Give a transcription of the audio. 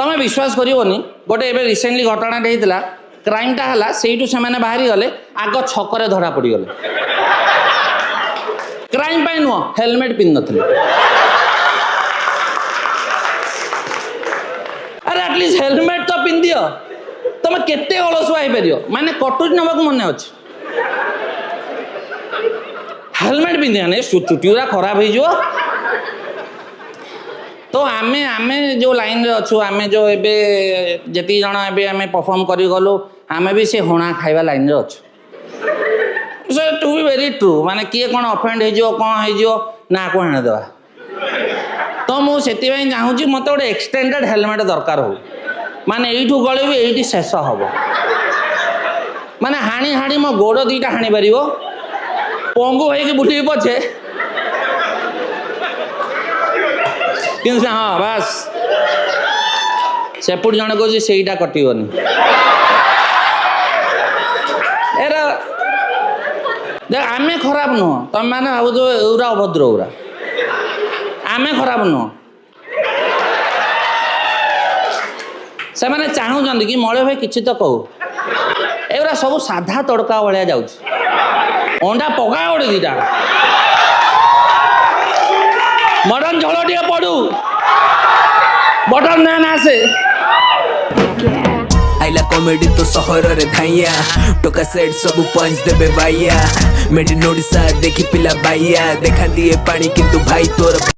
तमें विश्वास करनी गोटे एवं रिसेंटली घटनाटे होता क्राइमटा है से बाहरी गले आग छकरे धरा पड़गले क्राइम पाई नुह हेलमेट पिंध नी अरे एटलिस्ट हेलमेट तो पिंधि तुम केते अलसुआ हो माने कटुरी नवा मन अच्छे हेलमेट पिंधि चुटीरा खराब हो तो आमे आमे जो लाइन रे अच्छु आमे जो एबे जति जण एबे आमे परफॉर्म करी गलु आमे भी से होना खाइबा लाइन रे अच्छु सो टू बी वेरी ट्रू माने किए कोन ऑफेंड हे जो कोन हे जो ना को हाणे देबा तो मु सेति भाई चाहू छी मते गोटे एक्सटेंडेड हेलमेट दरकार हो माने एठू गळे भी एठी शेष हबो माने हाणी हाणी मो गोड़ दीटा हाणी परिबो पंगु होई कि बुटी पछे किंतु हाँ बस सेपट जन कह सहीटा कटन आमे खराब नुह तुम मैंने भाव एरा अभद्र उरा आमे खराब नुह से मैंने चाहूँ कि मले भाई किसी तो कहू एरा सब साधा तड़का भाया जा अंडा पका गोटे दीटा मटन झोल टे पड़ू बटर नान आसे आइला कॉमेडी तो सहर रे धाइया टोका सेट सब पंच देबे भाइया मेड नोडिसा देखी पिला बाइया देखा दिए पानी किंतु भाई तोर